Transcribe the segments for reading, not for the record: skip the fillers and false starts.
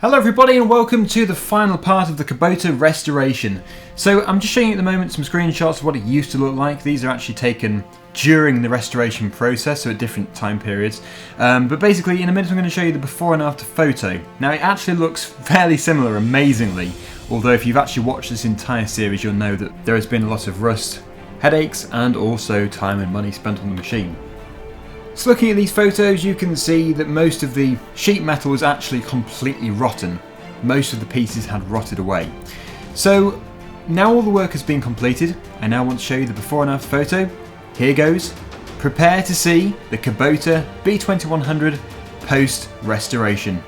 Hello everybody and welcome to the final part of the Kubota restoration. So I'm just showing you at the moment some screenshots of what it used to look like. These are actually taken during the restoration process, so at different time periods. But basically in a minute I'm going to show you the before and after photo. Now it actually looks fairly similar, amazingly. Although if you've actually watched this entire series you'll know that there has been a lot of rust, headaches and also time and money spent on the machine. So looking at these photos you can see that most of the sheet metal was actually completely rotten. Most of the pieces had rotted away. So now all the work has been completed, I now want to show you the before and after photo. Here goes. Prepare to see the Kubota B2100 post restoration.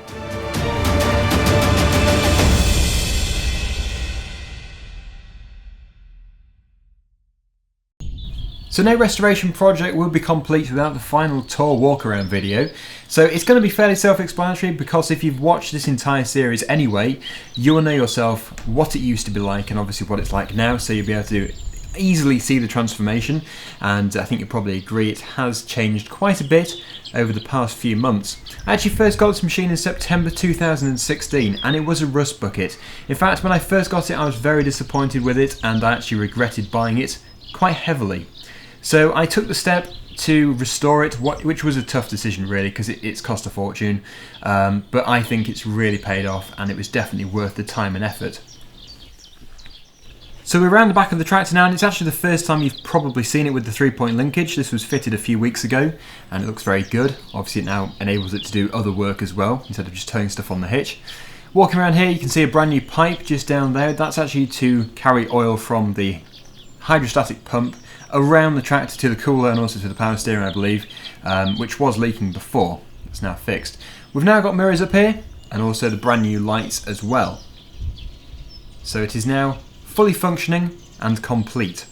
So no restoration project will be complete without the final tour walk around video. So it's going to be fairly self-explanatory because if you've watched this entire series anyway, you'll know yourself what it used to be like and obviously what it's like now, so you'll be able to easily see the transformation, and I think you'll probably agree it has changed quite a bit over the past few months. I actually first got this machine in September 2016 and it was a rust bucket. In fact, when I first got it I was very disappointed with it and I actually regretted buying it quite heavily. So I took the step to restore it, which was a tough decision really because it's cost a fortune, but I think it's really paid off and it was definitely worth the time and effort. So we're around the back of the tractor now and it's actually the first time you've probably seen it with the 3-point linkage. This was fitted a few weeks ago and it looks very good. Obviously it now enables it to do other work as well instead of just towing stuff on the hitch. Walking around here you can see a brand new pipe just down there. That's actually to carry oil from the hydrostatic pump around the tractor to the cooler and also to the power steering I believe, which was leaking before. It's now fixed. We've now got mirrors up here and also the brand new lights as well. So it is now fully functioning and complete.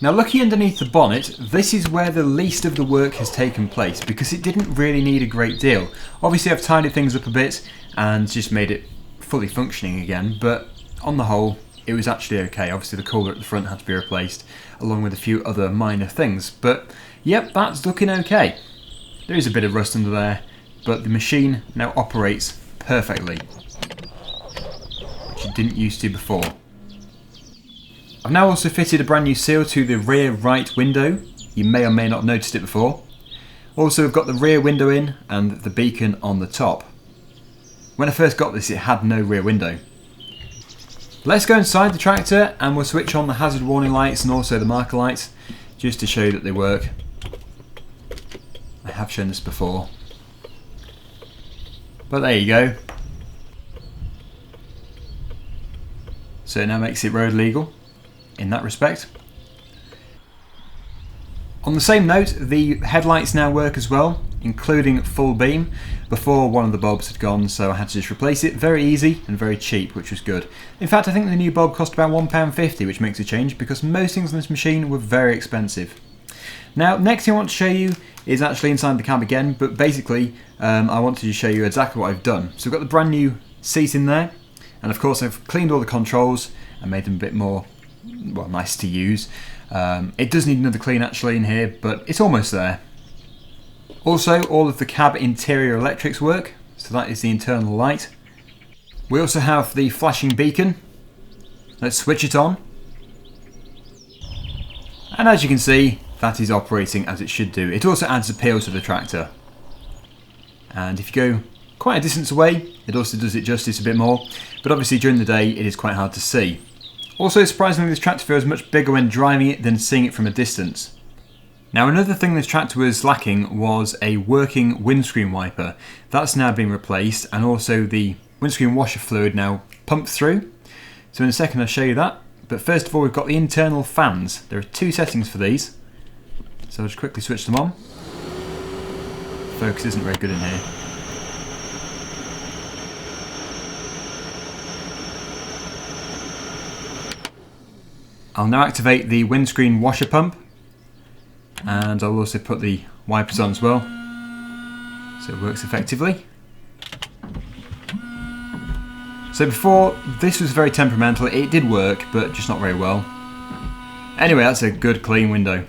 Now looking underneath the bonnet, this is where the least of the work has taken place because it didn't really need a great deal. Obviously I've tidied things up a bit and just made it fully functioning again, but on the whole it was actually okay. Obviously the cooler at the front had to be replaced along with a few other minor things, but yep, that's looking okay. There is a bit of rust under there, but the machine now operates perfectly, which it didn't used to before. I've now also fitted a brand new seal to the rear right window. You may or may not have noticed it before. Also we've got the rear window in and the beacon on the top. When I first got this it had no rear window. Let's go inside the tractor and we'll switch on the hazard warning lights and also the marker lights just to show you that they work. I have shown this before, but there you go. So it now makes it road legal in that respect. On the same note, the headlights now work as well, including full beam. Before one of the bulbs had gone, so I had to just replace it. Very easy and very cheap, which was good. In fact, I think the new bulb cost about £1.50, which makes a change because most things on this machine were very expensive. Now, next thing I want to show you is actually inside the cab again, but basically I wanted to show you exactly what I've done. So we've got the brand new seat in there, and of course I've cleaned all the controls and made them a bit more, well, nice to use. It does need another clean actually in here, but it's almost there. Also, all of the cab interior electrics work, so that is the internal light. We also have the flashing beacon. Let's switch it on. And as you can see, that is operating as it should do. It also adds appeal to the tractor. And if you go quite a distance away, it also does it justice a bit more, but obviously during the day it is quite hard to see. Also, surprisingly, this tractor feels much bigger when driving it than seeing it from a distance. Now, another thing this tractor was lacking was a working windscreen wiper. That's now been replaced, and also the windscreen washer fluid now pumped through. So in a second I'll show you that. But first of all, we've got the internal fans. There are two settings for these. So I'll just quickly switch them on. Focus isn't very good in here. I'll now activate the windscreen washer pump, and I'll also put the wipers on as well so it works effectively. So before, this was very temperamental. It did work, but just not very well. Anyway, that's a good clean window.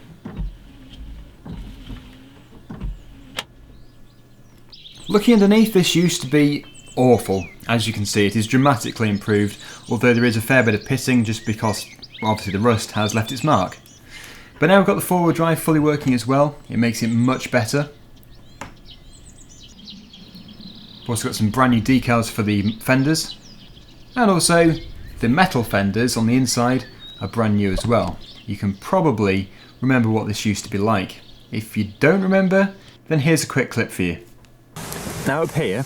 Looking underneath, this used to be awful. As you can see, it is dramatically improved, although there is a fair bit of pitting just because obviously the rust has left its mark. But now we've got the four-wheel drive fully working as well, it makes it much better. We've also got some brand new decals for the fenders, and also the metal fenders on the inside are brand new as well. You can probably remember what this used to be like. If you don't remember, then here's a quick clip for you. Now up here,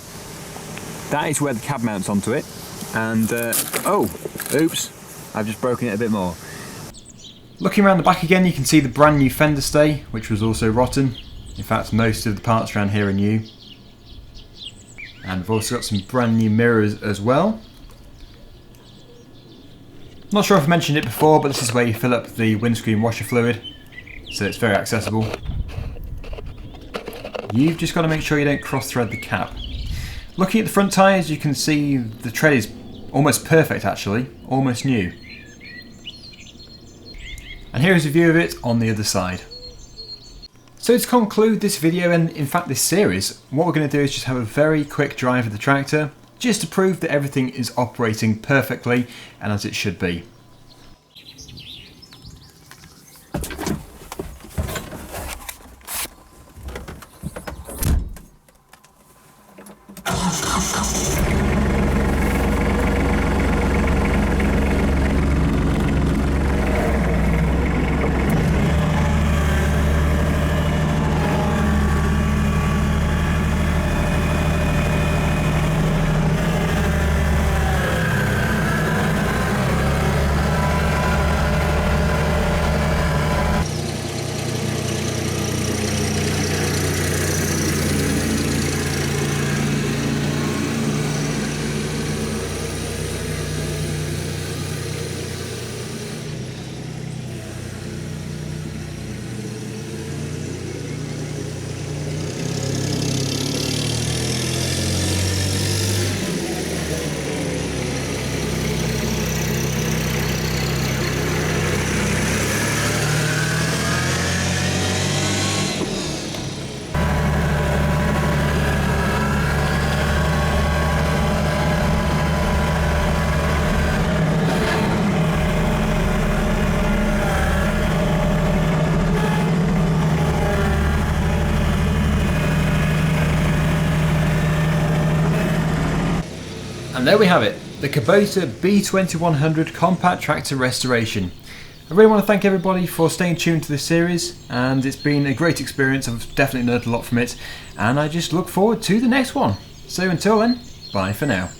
that is where the cab mounts onto it, and oh, oops, I've just broken it a bit more. Looking around the back again, you can see the brand new fender stay, which was also rotten. In fact, most of the parts around here are new. And we've also got some brand new mirrors as well. Not sure if I mentioned it before, but this is where you fill up the windscreen washer fluid, so it's very accessible. You've just got to make sure you don't cross-thread the cap. Looking at the front tyres, you can see the tread is almost perfect actually, almost new. And here is a view of it on the other side. So to conclude this video, and in fact this series, what we're going to do is just have a very quick drive of the tractor, just to prove that everything is operating perfectly and as it should be. And there we have it, the Kubota B2100 Compact Tractor Restoration. I really want to thank everybody for staying tuned to this series, and it's been a great experience. I've definitely learned a lot from it, and I just look forward to the next one. So until then, bye for now.